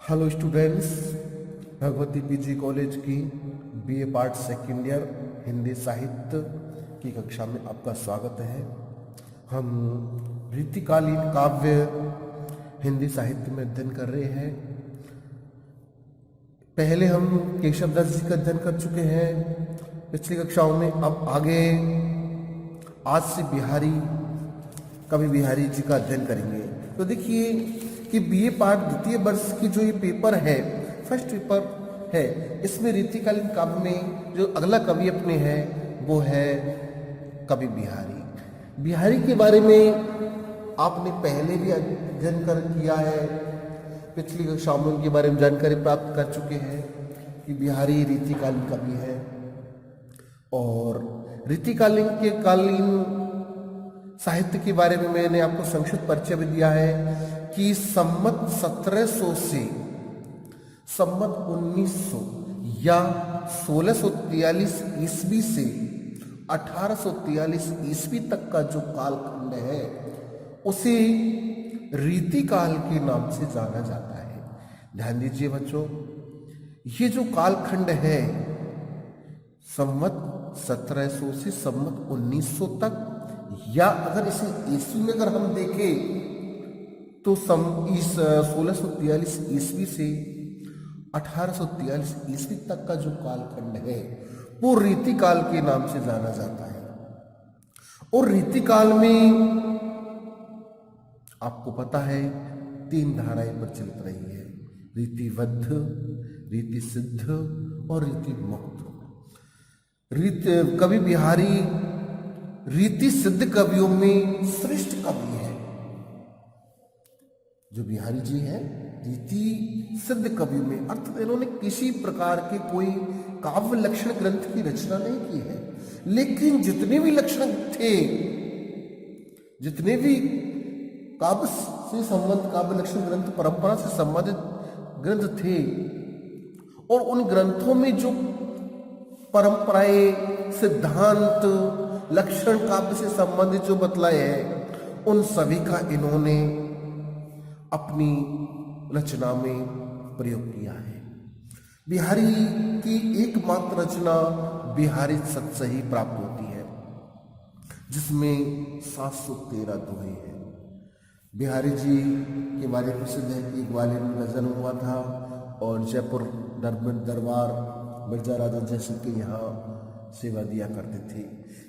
Hello students, Bhagwati PG college की BA part second year Hindi साहित्य की कक्षा में आपका स्वागत है। हम रीतिकालीन काव्य हिंदी साहित्य में अध्ययन कर रहे हैं। पहले हम केशव दास जी का अध्ययन कर चुके हैं पिछली कक्षाओं में। अब आगे आज से कवि बिहारी जी का अध्ययन करेंगे। तो देखिए कि बीए पार्ट द्वितीय वर्ष की जो ये पेपर है, फर्स्ट पेपर है, इसमें रीतिकालीन काव्य में जो अगला कवि अपने हैं वो है कवि बिहारी। बिहारी के बारे में आपने पहले भी अध्ययन किया है, पिछली कक्षाओं में उनके बारे में जानकारी प्राप्त कर चुके हैं कि बिहारी रीतिकालीन कवि है। और रीतिकालीन साहित्य के बारे में मैंने आपको संक्षिप्त परिचय भी दिया है कि संमत 1700 से संमत 1900 या 1643 ईस्वी से 1843 ईस्वी तक का जो कालखंड है उसे रीतिकाल के नाम से जाना जाता है। ध्यान दीजिए बच्चों, ये जो कालखंड है संमत 1700 से संमत 1900 तक, या अगर इसे ईस्वी में अगर हम देखें तो 1643 ईस्वी से 1843 ईस्वी तक का जो कालखंड है वो रीतिकाल के नाम से जाना जाता है। और रीतिकाल में आपको पता है 3 धाराएं प्रचलित रही है, रीतिबद्ध, रीति सिद्ध और रीति मुक्त। कवि बिहारी रीति सिद्ध कवियों में श्रेष्ठ कवि है। जो बिहारी जी हैं रीति सिद्ध कवियों में, अर्थात इन्होंने किसी प्रकार के कोई काव्य लक्षण ग्रंथ की रचना नहीं की है, लेकिन जितने भी लक्षण थे, जितने भी काव्य से संबंध, काव्य लक्षण ग्रंथ परंपरा से संबंधित ग्रंथ थे, और उन ग्रंथों में जो परंपराएं, सिद्धांत, लक्षण काव्य से संबंधित जो बतलाए हैं, उन सभी का इन्होंने अपनी रचना में प्रयोग किया है। बिहारी की एकमात्र रचना बिहारी सत से ही प्राप्त होती है, जिसमें 713 दोहे हैं। बिहारी जी के बारे में प्रसिद्ध है कि ग्वालियर में उनका जन्म हुआ था और जयपुर दरबार मिर्जा राजा जयसिंह के यहाँ सेवा दिया करते थे।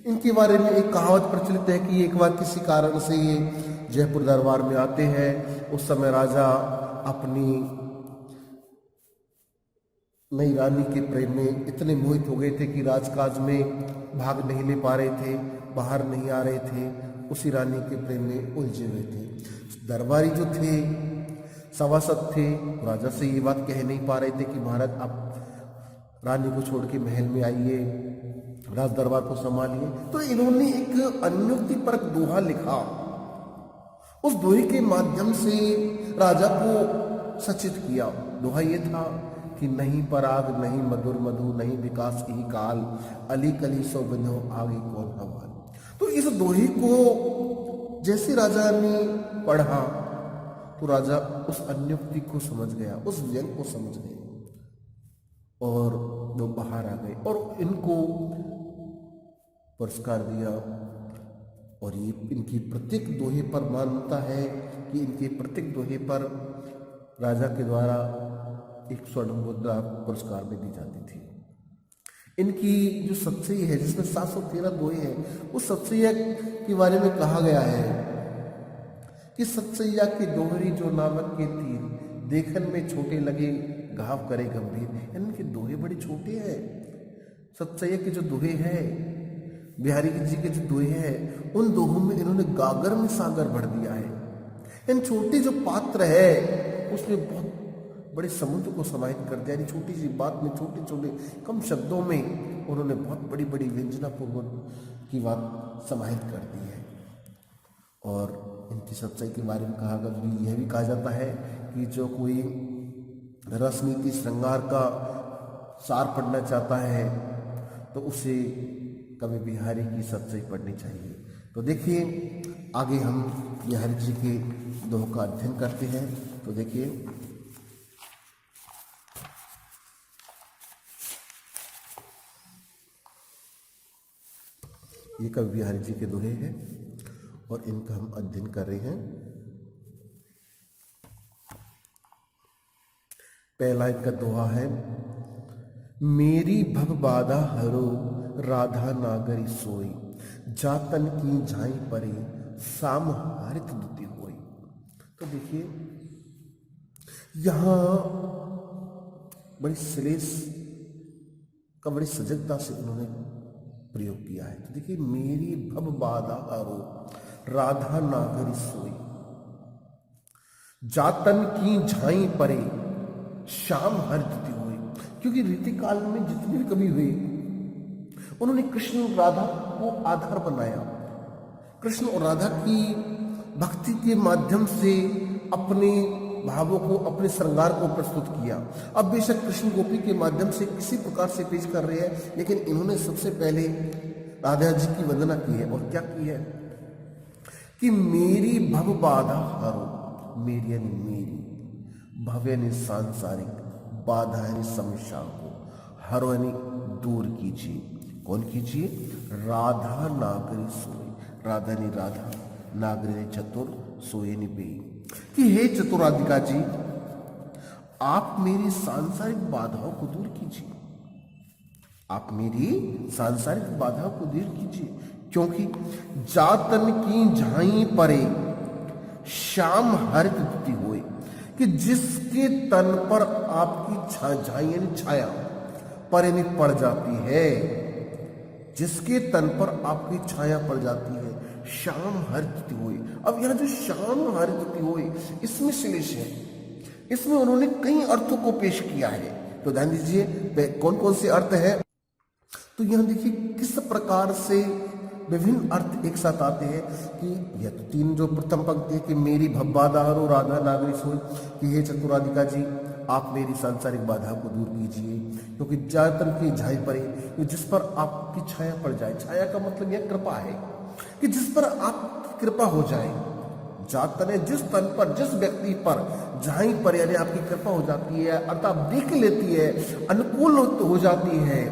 इनके बारे में एक कहावत प्रचलित है कि एक बार किसी कारण से ये जयपुर दरबार में आते हैं। उस समय राजा अपनी नई रानी के प्रेम में इतने मोहित हो गए थे कि राजकाज में भाग नहीं ले पा रहे थे, बाहर नहीं आ रहे थे, उसी रानी के प्रेम में उलझे हुए थे। दरबारी जो थे, सभासद थे, राजा से ये बात कह नहीं पा रहे थे कि महाराज आप रानी को छोड़ के महल में आइए, राज दरबार को संभालिए। तो इन्होंने एक अन्योक्तिपरक दोहा लिखा। उस दोहे के माध्यम से राजा को सचेत किया। दोहा ये था कि नहीं पराग, नहीं मधुर मधु, नहीं विकास ही काल, अली कली सो बिंधो आगे कौन हवाल। तो इस दोहे को जैसे राजा ने पढ़ा तो राजा उस अन्योक्ति को समझ गया, उस व्यंग को समझ गए और वो बाहर आ गए और इनको पुरस्कार दिया। और ये इनकी प्रत्येक दोहे पर मान्यता है कि इनके प्रत्येक दोहे पर राजा के द्वारा एक स्वर्ण मुद्रा पुरस्कार भी दी जाती थी। इनकी जो सतसई है, जिसमें 713 दोहे हैं, उस सतसैया के बारे में कहा गया है कि सतसैया की दोहरी जो नामक के तीर, देखन में छोटे लगे घाव करे गंभीर। इनके दोहे बड़े छोटे हैं। सतसैया के जो दोहे हैं, बिहारी जी के जो दोहे हैं, उन दोहों में इन्होंने गागर में सागर भर दिया है। इन छोटे जो पात्र है उसमें बहुत बड़े समुद्र को समाहित कर दिया। यानी छोटी सी बात में, छोटे छोटे कम शब्दों में उन्होंने बहुत बड़ी बड़ी व्यंजनापूर्वक की बात समाहित कर दी है। और इनकी सच्चाई के बारे में यह भी कहा जाता है कि जो कोई रसनीति श्रृंगार का सार पढ़ना चाहता है तो उसे कवि बिहारी की सच्चाई पढ़नी चाहिए। तो देखिए आगे हम बिहारी जी के दोहों का अध्ययन करते हैं। तो देखिए ये कवि बिहारी जी के दोहे हैं और इनका हम अध्ययन कर रहे हैं। पहला इनका दोहा है, मेरी भव बाधा हरो राधा नागरी सोई, जातन की झाई परे साम हरित दुति होई। तो देखिए यहां बड़ी श्लेष का बड़ी सजगता से उन्होंने प्रयोग किया है। तो देखिए, मेरी भव बाधा हरो राधा नागरी सोई, जातन की झाई परे शाम हरित हुई। क्योंकि रीतिकाल में जितने भी कवि हुए उन्होंने कृष्ण और राधा को आधार बनाया, कृष्ण और राधा की भक्ति के माध्यम से अपने भावों को, अपने श्रृंगार को प्रस्तुत किया। अब बेशक कृष्ण गोपी के माध्यम से किसी प्रकार से पेश कर रहे हैं, लेकिन इन्होंने सबसे पहले राधा जी की वंदना की है। और क्या की है कि मेरी भव बाधा हरो, मेरी यानी मेरी, भव यानी सांसारिक, बाधा यानी समस्या को, हरो यानी दूर कीजिए। कौन कीजिए? राधा नागरी सोई, राधा यानी राधा, नागरी यानी चतुर, सोई यानी बेई। कि हे चतुराधिका जी, आप मेरी सांसारिक बाधाओं को दूर कीजिए, आप मेरी सांसारिक बाधाओं को दूर कीजिए। क्योंकि जातन की झाई परे श्याम हरित दुति होए, कि जिसके तन पर आपकी झाई यानी छाया पर यानी पड़ जाती है, जिसके तन पर आपकी छाया पड़ जाती है, श्याम हरित होए। अब यह जो श्याम हरित होए, इसमें श्लेष है, इसमें उन्होंने कई अर्थों को पेश किया है। तो ध्यान दीजिए कौन कौन से अर्थ है। तो यहां देखिए किस प्रकार से विभिन्न अर्थ एक साथ आते हैं। कि यह तो तीन जो प्रथम पंक्ति है कि मेरी भव बाधा हरो राधा नागरी सोई, कि हे चतुराधिका जी, आप मेरी सांसारिक बाधा को दूर कीजिए। क्योंकि जातन की झाई परे, जिस पर आपकी छाया पड़ जाए, छाया का मतलब यह कृपा है कि जिस पर आपकी कृपा हो जाए। जातन है जिस तन पर, जिस व्यक्ति पर झाई पर यानी आपकी कृपा हो जाती है, अर्थात देख लेती है, अनुकूल हो जाती है,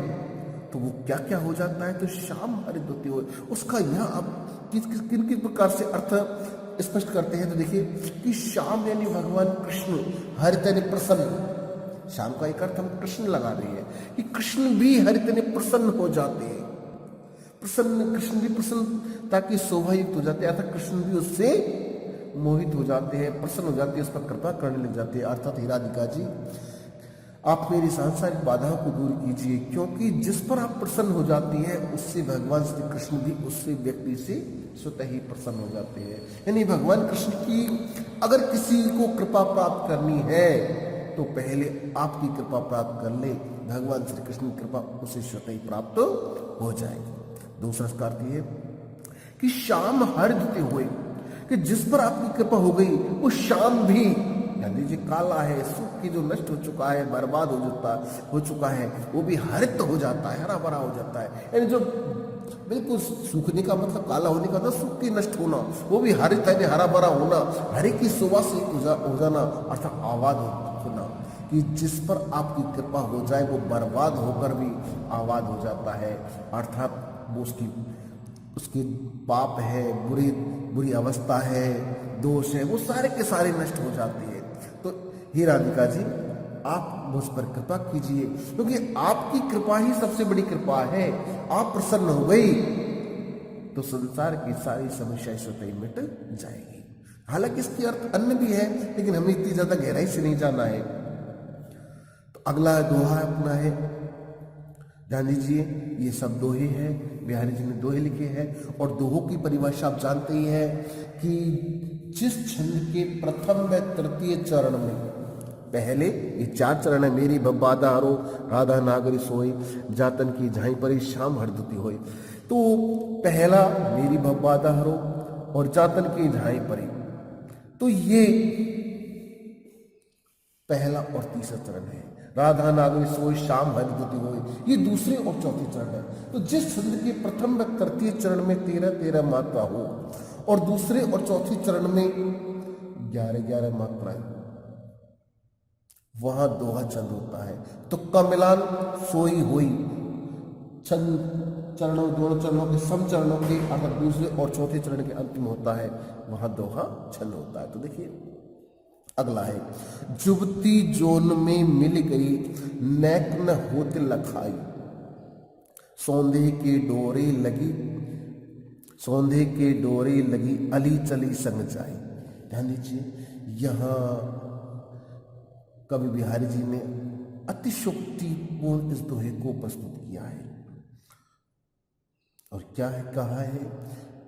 तो वो क्या क्या हो जाता है? तो श्याम हरित होती हो। उसका यह आप किन किन प्रकार से अर्थ स्पष्ट करते हैं। तो देखिए कि श्याम यानी भगवान कृष्ण, हरित यानी प्रसन्न। श्याम का एक अर्थ हम कृष्ण लगा रहे हैं कि कृष्ण भी हरित यानी प्रसन्न हो जाते हैं, प्रसन्न, कृष्ण भी प्रसन्नता की शोभा युक्त हो जाते हैं, अर्थात कृष्ण भी उससे मोहित हो जाते हैं, प्रसन्न हो जाते हैं, उस पर कृपा करने लग जाते हैं। अर्थात हे राधिका जी, आप मेरी सांसारिक बाधाओं को दूर कीजिए। क्योंकि जिस पर आप प्रसन्न हो जाती हैं, उससे भगवान श्री कृष्ण भी उससे व्यक्ति से स्वतः ही प्रसन्न हो जाते हैं। यानी भगवान कृष्ण की अगर किसी को कृपा प्राप्त करनी है तो पहले आपकी कृपा प्राप्त कर ले, भगवान श्री कृष्ण की कृपा उसे स्वतः ही प्राप्त हो जाएगी। दूसरा अर्थ है कि श्याम हरित हुए, कि जिस पर आपकी कृपा हो गई वो श्याम भी, ध्यान दीजिए, काला है, सूख की जो नष्ट हो चुका है, बर्बाद हो चुका है, वो भी हरित हो जाता है, हरा भरा हो जाता है। यानी जो बिल्कुल सूखने का मतलब काला होने का था, सूख की नष्ट होना, वो भी हरित है, हरा भरा होना, हरे की शोभा से हो जाना, अर्थात आबाद होना। कि जिस पर आपकी कृपा हो जाए वो बर्बाद होकर भी आबाद हो जाता है, अर्थात वो उसकी पाप है, बुरी अवस्था है, दोष है, वो सारे के सारे नष्ट हो जाते हैं। तो हे राधिका जी, आप मुझ पर कृपा कीजिए, क्योंकि आपकी कृपा ही सबसे बड़ी कृपा है। आप प्रसन्न हो गई तो संसार की सारी समस्याएं स्वतः ही मिट जाएगी। हालांकि इसके अर्थ अन्य भी है, लेकिन हमें इतनी ज्यादा गहराई से नहीं जाना है। तो अगला दोहा अपना है, ध्यान दीजिए, ये सब दोहे हैं, बिहारी जी ने दोहे लिखे हैं। और दोहों की परिभाषा आप जानते ही हैं कि जिस छंद के प्रथम व तृतीय चरण में, पहले ये 4 चरण है, मेरी भव बाधा हरो राधा नागरी सोई, जातन की झाई परी श्याम हरित होए। तो पहला मेरी भव बाधा हरो और जातन की झाई परी, तो ये पहला और तीसरा चरण है। राधा नागरी सोई श्याम हरित होए, ये दूसरे और चौथे चरण है। तो जिस छंद के प्रथम व तृतीय चरण में 13-13 मात्रा हो और दूसरे और चौथे चरण में 11-11 मात्राएं, वहां दोहा छंद होता है। तुक्का मिलान सोई हुई, छंद चरणों, दोनों चरणों के सम चरणों के अगर दूसरे और चौथे चरण के अंत में होता है, वहां दोहा छंद होता है। तो देखिए अगला है, जुबती जोन में मिल गई नैक न होत लखाई, सौंधे के डोरे लगी, सौंधे के डोरे लगी, अली चली संग जाई। ध्यान दीजिए, यहाँ कवि बिहारी जी ने अतिशोक्तिपूर्ण इस दोहे को प्रस्तुत किया है। और क्या है, कहा है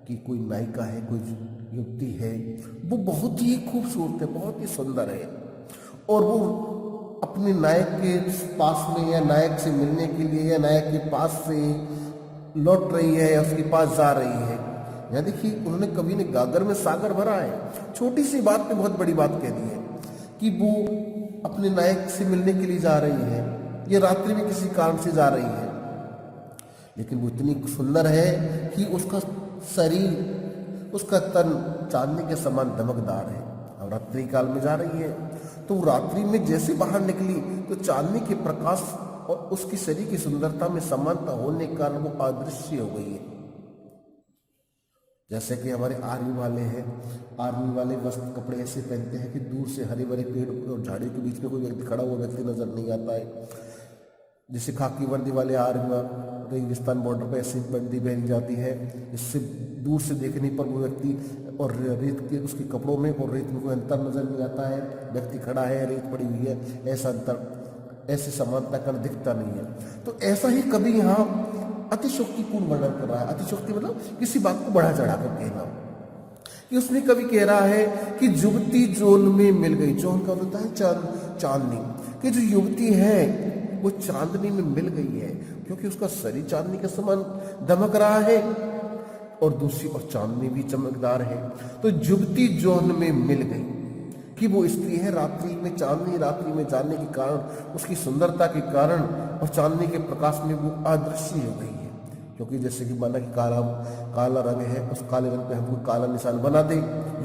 कि कोई नायिका है, कोई युवती है, वो बहुत ही खूबसूरत है, बहुत ही सुंदर है, और वो अपने नायक के पास में या नायक से मिलने के लिए या नायक के पास से लौट रही है या उसके पास जा रही है। यहाँ देखिए, उन्होंने कवि ने गागर में सागर भरा है। छोटी सी बात पे बहुत बड़ी बात कह दी है कि वो अपने नायक से मिलने के लिए जा रही है, ये रात्रि में किसी कारण से जा रही है, लेकिन वो इतनी सुंदर है कि उसका शरीर, उसका तन चांदनी के समान दमकदार है। अब रात्रि काल में जा रही है, तो रात्रि में जैसे बाहर निकली तो चांदनी के प्रकाश और उसकी शरीर की सुंदरता में समानता होने के कारण वो अदृश्य हो गई है। जैसे कि हमारे आर्मी वाले हैं, आर्मी वाले वस्त्र कपड़े ऐसे पहनते हैं कि दूर से हरे भरे पेड़ और झाड़ी के बीच में कोई व्यक्ति खड़ा हुआ व्यक्ति नजर नहीं आता है। जैसे खाकी वर्दी वाले आर्मी रेगिस्तान बॉर्डर पर ऐसी वर्दी पहनी जाती है, इससे दूर से देखने पर वो व्यक्ति और रेत के उसके कपड़ों में और रेत में कोई अंतर नजर नहीं आता है। व्यक्ति खड़ा है, रेत पड़ी हुई है, ऐसा अंतर, ऐसी समानता का दिखता नहीं है। तो ऐसा ही कभी यहाँ अतिशोक्तिपूर्ण वर्णन कर रहा है। अतिशोक्ति मतलब किसी बात को बढ़ा चढ़ा कर कहना, कि उसमें कभी कह रहा है कि युवती जोन में मिल गई। जोन का होता है चांदनी, कि जो युवती है वो चांदनी में मिल गई है, क्योंकि उसका शरीर चांदनी के समान दमक रहा है और दूसरी और चांदनी भी चमकदार है। तो युवती जोन में मिल गई कि वो स्त्री है, रात्रि में, चांदनी रात्रि में जाने के कारण, उसकी सुंदरता के कारण और चांदनी के प्रकाश में वो अदृश्य हो गई है। क्योंकि जैसे कि माना कि काला रंग है, उस काले रंग पे हम कोई काला निशान बना दे,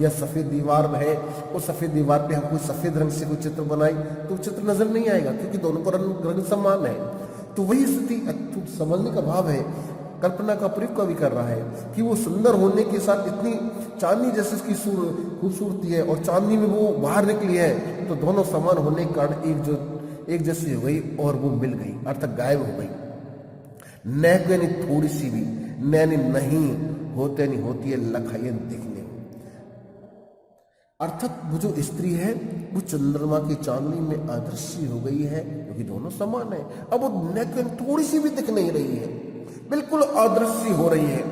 या सफ़ेद दीवार है, उस सफ़ेद दीवार पे हम कोई सफ़ेद रंग से कोई चित्र बनाए तो चित्र नजर नहीं आएगा, क्योंकि दोनों का रंग समान है। तो वही स्थिति समझने का भाव है, कल्पना का प्रयोग कवि कर रहा है कि वो सुंदर होने के साथ इतनी चांदनी जैसे उसकी खूबसूरती है और चांदनी में वो बाहर निकली है, तो दोनों समान होने के कारण एक जैसी हो गई और वो मिल गई, अर्थात गायब हो गई। नैक यानी थोड़ी सी भी, नैनी नहीं होते नहीं होती है लखायन दिखने, अर्थात वो जो स्त्री है वो चंद्रमा की चांदनी में अदृश्य हो गई है, क्योंकि दोनों समान है। अब वो नैक थोड़ी सी भी दिख नहीं रही है, बिल्कुल अदृश्य हो रही है।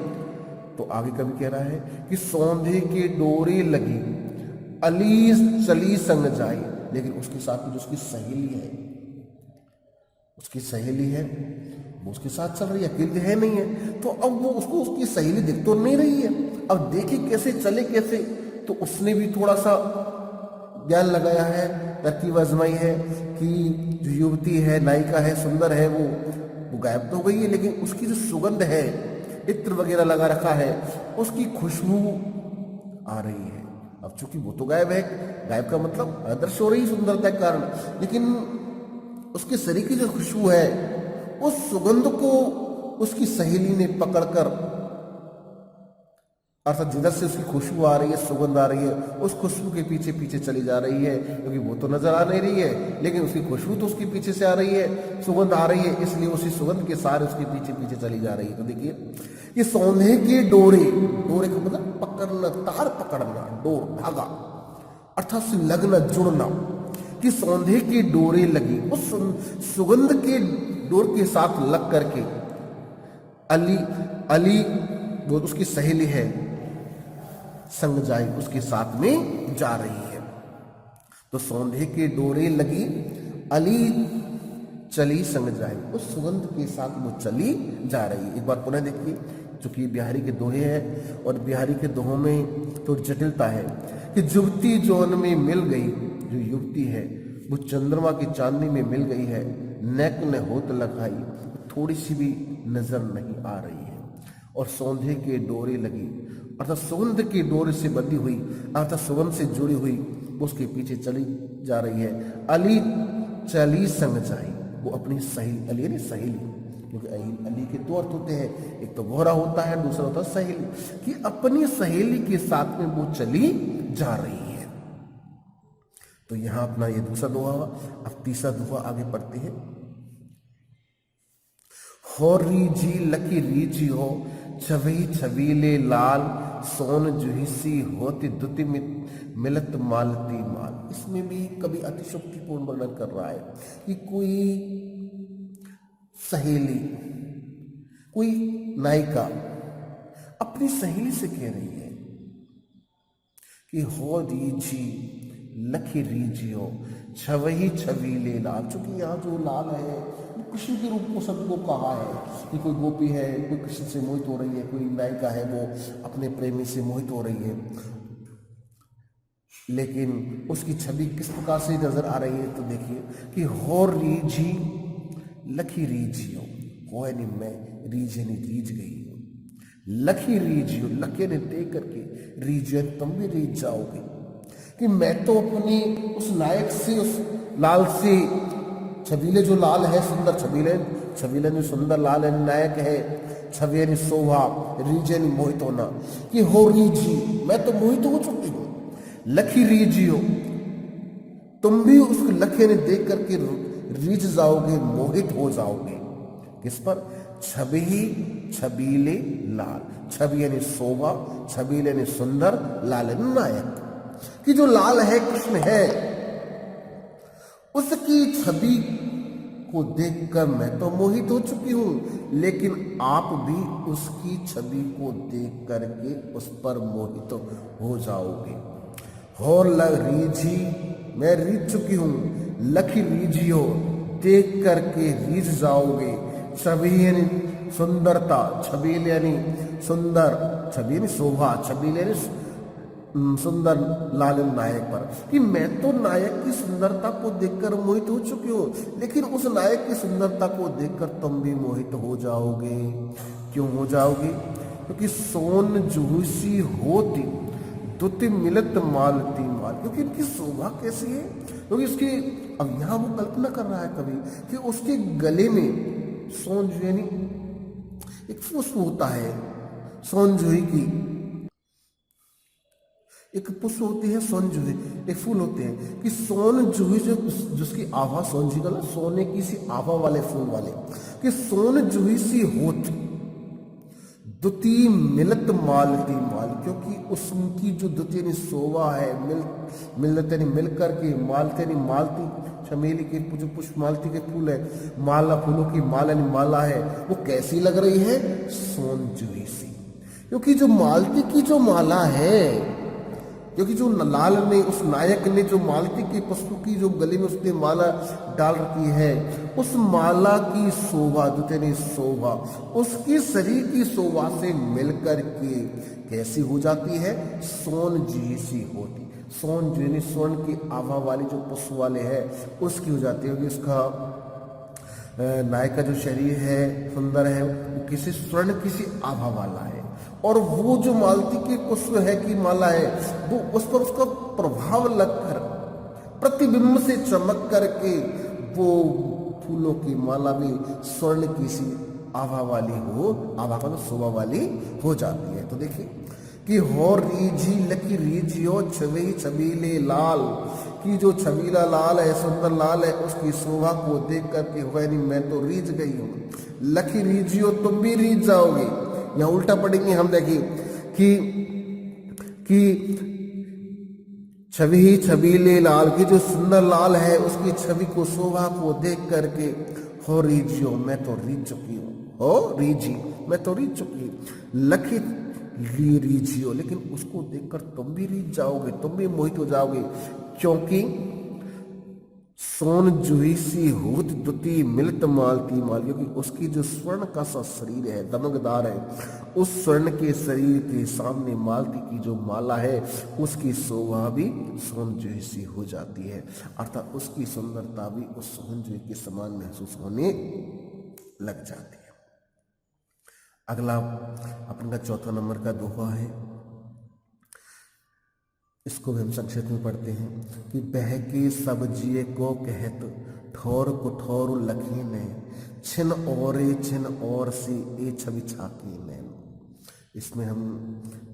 तो आगे कभी कह रहा है कि सौंधे के डोरे लगी, अली चली संग जाई, लेकिन उसके साथ में जो उसकी सहेली है, उसकी सहेली है, वो उसके साथ चल रही है, अकेली है नहीं है। तो अब वो उसको उसकी सहेली दिख तो नहीं रही है, अब देखे कैसे, चले कैसे। तो उसने भी थोड़ा सा ज्ञान लगाया है, तरकीब आजमाई है कि जो युवती है, नायिका है, सुंदर है, वो गायब तो हो गई है, लेकिन उसकी जो सुगंध है, इत्र वगैरह लगा रखा है, उसकी खुशबू आ रही है। अब चूंकि वो तो गायब है, गायब का मतलब अदृश्य हो रही सुंदरता के कारण, लेकिन उसके शरीर की जो खुशबू है, उस सुगंध को उसकी सहेली ने पकड़कर, अर्थात जिधर से उसकी खुशबू आ रही है, सुगंध आ रही है, उस खुशबू के पीछे पीछे चली जा रही है, क्योंकि वो तो नजर आ नहीं रही है, लेकिन उसकी खुशबू तो उसके पीछे से आ रही है, सुगंध आ रही है, इसलिए उसी सुगंध के सारे उसके पीछे पीछे चली जा रही है। तो देखिए, ये सौंधे के डोरे, डोरे का मतलब पकड़ना, तार पकड़ना, डोर, धागा, अर्थात से लगना, जुड़ना, कि सौंधे के डोरे लगी, उस सुगंध के डोर के साथ लग करके अली वो उसकी सहेली है, संग जाई, उसके साथ में जा रही है। तो सौंधे के डोरे लगी, अली चली संग जाई, उस सुगंध के साथ वो चली जा रही है। एक बार पुनः देखिए, चूंकि बिहारी के दोहे हैं और बिहारी के दोहों में तो जटिलता है कि युवती जोन में मिल गई, जो युवती है वो चंद्रमा की चांदनी में मिल गई है, नैक न होत लखाई, थोड़ी सी भी नजर नहीं आ रही है। और सौंधे के डोरे लगी, अर्थात सुगंध के डोरे से बंधी हुई, अर्थात सुगंध से जुड़ी हुई, उसके पीछे चली जा रही है। अली चली संग जाई, वो अपनी सहेली, अली यानी सहेली, क्योंकि अली के दो अर्थ होते हैं, एक तो बोहरा होता है, दूसरा होता है सहेली, कि अपनी सहेली के साथ में वो चली जा रही है। तो यहां अपना ये दूसरा दोहा। अब तीसरा दोहा आगे पढ़ते हैं। हो रीझी लकी रीझी हो, छवि छबीले लाल, सोन जुहिसी होती दुति मिलत मालती माल। इसमें भी कभी अतिशोक्तिपूर्ण वर्णन कर रहा है कि कोई सहेली, कोई नायिका अपनी सहेली से कह रही है कि हो रीझी लखी रीझियो, छवही छबीले लाल। चूंकि यहाँ जो लाल है वो कृष्ण के रूप को सबको कहा है कि कोई गोपी है, कोई कृष्ण से मोहित हो रही है, कोई नायिका है वो अपने प्रेमी से मोहित हो रही है, लेकिन उसकी छवि किस प्रकार से नजर आ रही है। तो देखिए कि हो रीझी लखी रीझियो, हो यानी मैं, रीझ यानी रीझ गई, लखी रीझियो, लखे ने देख करके, रीझियो तुम भी रीझ जाओगे कि मैं तो अपनी उस नायक से, उस लाल से, छबीले जो लाल है सुंदर, छबीले छबीले जो सुंदर लाल है नायक है, छवि यानी शोभा, रीझ यानी मोहित होना, कि हो रीझी मैं तो मोहित हो चुकी हूं, लखी रीझियो तुम भी उस लखे ने देख करके रीझ जाओगे, मोहित हो जाओगे। किस पर? छवि छबीले लाल, छवि यानी शोभा, छबीले यानी सुंदर, लाल यानी नायक, कि जो लाल है कृष्ण है, उसकी छवि को देखकर मैं तो मोहित हो चुकी हूं, लेकिन आप भी उसकी छवि को देख करके उस पर मोहित हो जाओगे। हो रीझी मैं रीझ चुकी हूं, लखी रीझियो देख करके रीझ जाओगे। छवि यानी सुंदरता, छबील यानी सुंदर, छवि यानी शोभा, छबील यानी सुंदर लाल नायक पर, कि मैं तो नायक की सुंदरता को देखकर मोहित हो चुकी हूं, लेकिन उस नायक की सुंदरता को देखकर तुम भी मोहित हो जाओगे। क्यों हो जाओगे? क्योंकि सोन जुहुसी होती दुति मिलत मालती माल, क्योंकि इनकी शोभा कैसी है, क्योंकि उसकी, अब यहां वो कल्पना कर रहा है कवि कि उसके गले में सोन जो यानी एक पुष्प होता है, सोन जूही की एक पुष्प होती है, सोन जूही एक फूल होते हैं, कि सोन जूही जो जिसकी आभा, सोन जी का सोने की सी आभा वाले फूल वाले, कि सोन जूही सी होत दुति मिलत मालती माल, क्योंकि उसकी जो दुति यानी शोभा है, मिलत यानी मिल करके, मालती यानी मालती, चमेली के जो पुष्प मालती के फूल है, माला फूलों की माला यानी माला है, वो कैसी लग रही है? सोन जूही सी। क्योंकि जो मालती की जो माला है, क्योंकि जो लाल ने, उस नायक ने जो मालती के पुष्प की जो गले में उसने माला डाल रखी है, उस माला की शोभा, दुतनी शोभा उसकी शरीर की शोभा से मिलकर के कैसी हो जाती है? सोन जैसी होती। सोन जो स्वर्ण की आभा वाली जो पुष्प वाले है उसकी हो जाती है। उसका नायक का जो शरीर है सुंदर है, वो किसी स्वर्ण किसी आभा वाला है, और वो जो मालती की पुष्प है की माला है, वो उस पर उसका प्रभाव लगकर प्रतिबिंब से चमक करके वो फूलों की माला भी स्वर्ण की सी आभा वाली हो, आभा का शोभा वाली हो जाती है। तो देखिए कि हो रीझी लकी रीझियो, छवि छबीले लाल, की जो छबीला लाल है, सुंदर लाल है, उसकी शोभा को देख करके हो नहीं मैं तो रीझ गई हूं, लकी रीझियो तुम भी रीझ जाओगे। यहां उल्टा पढ़ेंगे हम, देखिए कि छवि छबीले लाल, की जो सुंदर लाल है उसकी छवि को, शोभा को देख करके हो रीझियो मैं तो रीझ चुकी हूं, हो रीझी मैं तो रीझ चुकी, लखी रीझियो, लेकिन उसको देखकर तुम भी रीझ जाओगे, तुम भी मोहित हो जाओगे, क्योंकि सोन जूही सी होत दुति मिलत मालती माल, क्योंकि उसकी जो स्वर्ण का सा शरीर है, दमकदार है, उस स्वर्ण के शरीर के सामने मालती की जो माला है उसकी शोभा भी सोन जूही सी हो जाती है, अर्थात उसकी सुंदरता भी उस सोन जूही के समान महसूस होने लग जाती है। अगला अपना चौथा नंबर का दोहा है, इसको भी हम संक्षेप में पढ़ते हैं कि बहके सब जिए को कहत ठोर कुठोर लखे ने छिन और से ए छवि छाके नैन। इसमें हम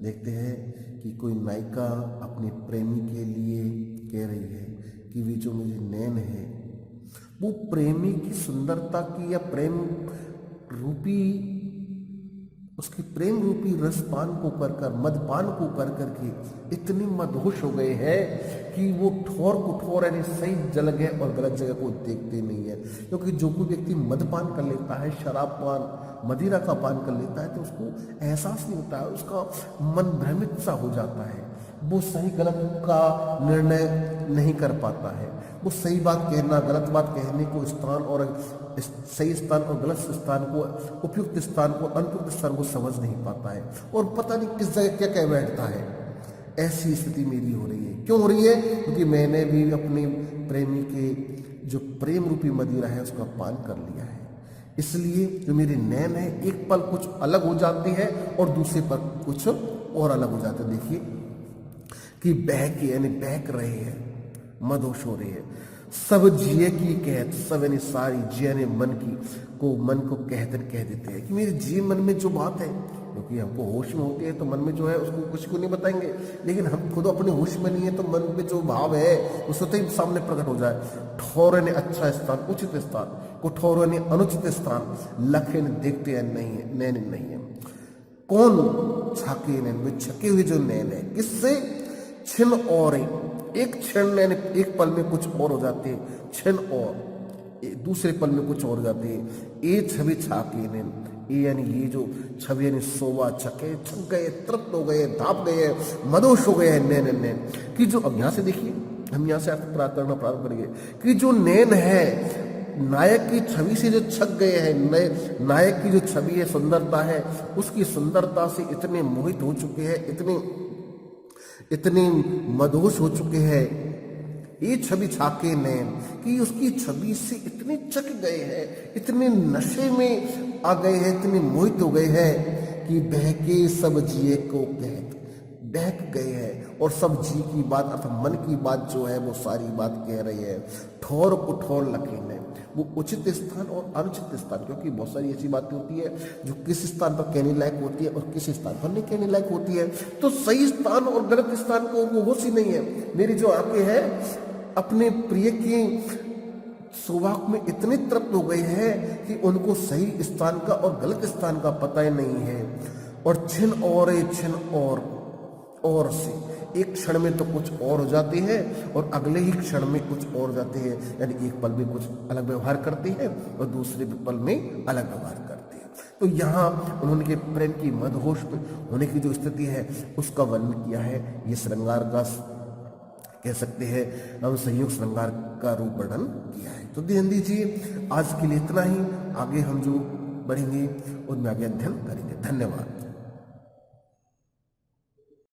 देखते हैं कि कोई नायिका अपने प्रेमी के लिए कह रही है कि वे जो मेरे नैन है वो प्रेमी की सुंदरता की या प्रेम रूपी उसकी प्रेम रूपी रसपान को कर मदपान को कर करके इतने मदहोश हो गए हैं कि वो ठोर कुठोर यानी सही जगह और गलत जगह को देखते नहीं है। क्योंकि जो कोई व्यक्ति मदपान कर लेता है, शराब पान मदिरा का पान कर लेता है, तो उसको एहसास नहीं होता है, उसका मन भ्रमित सा हो जाता है, वो सही गलत का निर्णय नहीं कर पाता है, वो सही बात कहना गलत बात कहने को स्थान और सही स्थान और गलत स्थान को, उपयुक्त स्थान को अनुपयुक्त स्थान को समझ नहीं पाता है और पता नहीं किस जगह क्या कह बैठता है। ऐसी स्थिति मेरी हो रही है। क्यों हो रही है? क्योंकि मैंने भी अपने प्रेमी के जो प्रेम रूपी मदिरा है उसका पान कर लिया है। इसलिए जो मेरे नैन है एक पल कुछ अलग हो जाती है और दूसरे पल कुछ और अलग हो जाते हैं। देखिए कि बहके यानी बहक रहे हैं, मदहोश हो रहे हैं। सब जिए की कहत, सब यानी सारी जिया ने मन को कह देते हैं कि मेरे जी मन में जो बात है, क्योंकि हमको होश में होती है तो मन में जो है उसको किसी को नहीं बताएंगे, लेकिन हम खुद अपने होश में नहीं है तो मन में जो भाव है वो स्वतः ही सामने प्रकट हो जाए। ठोर यानी अच्छा स्थान, उचित स्थान, कुठोर यानी अनुचित स्थान, लखे देखते हैं नहीं है, नैन नहीं है। कौन छाके नैन? वे छके हुए जो नैन है, किससे? छिन और एक क्षण यानी एक पल में कुछ और हो जाते हैं, क्षण और दूसरे पल में कुछ और हो जाते हैं। ए छवि छाके नैन, ये यानी ये जो छवि यानी सोवा छके छक गए, तृप्त हो गए, धाप गए, मदोश हो गए हैं नैन नैन कि जो, अब यहाँ से देखिए हम यहाँ से अर्थ करना प्रारंभ करेंगे कि जो नैन है नायक की छवि से जो छक गए हैं, नायक की जो छवि है, सुंदरता है, उसकी सुंदरता से इतने मोहित हो चुके हैं, इतने मदहोश हो चुके हैं, ये छवि छाके नैन कि उसकी छवि से इतने चक गए हैं, इतने नशे में आ गए हैं, इतने मोहित हो गए हैं कि बहके सब जिए को कहत, बहक गए हैं और सब जी की बात अर्थात मन की बात जो है वो सारी बात कह रही है। ठोर कुठोर लखे नैन, वो उचित स्थान और अनुचित स्थान, क्योंकि बहुत सारी ऐसी बातें होती है जो किस स्थान पर कहने लायक होती है और किस स्थान पर नहीं कहने लायक होती है। तो सही स्थान और गलत स्थान को वो होश ही नहीं है। मेरी जो आंखें हैं अपने प्रिय की सौभाग्य में इतने तृप्त हो गए हैं कि उनको सही स्थान का और गलत स्थान का पता ही नहीं है। और छिन और से एक क्षण में तो कुछ और हो जाते हैं और अगले ही क्षण में कुछ और जाते हैं, यानी एक पल में कुछ अलग व्यवहार करते हैं और दूसरे पल में अलग व्यवहार करते हैं। तो यहाँ उन्होंने के प्रेम की मदहोश होने की जो स्थिति है उसका वर्णन किया है। ये श्रृंगार का कह सकते हैं, हम संयोग श्रृंगार का रूप वर्णन किया है। तो ध्यान दीजिए, आज के लिए इतना ही। आगे हम जो बढ़ेंगे उनमें आगे अध्ययन करेंगे। धन्यवाद।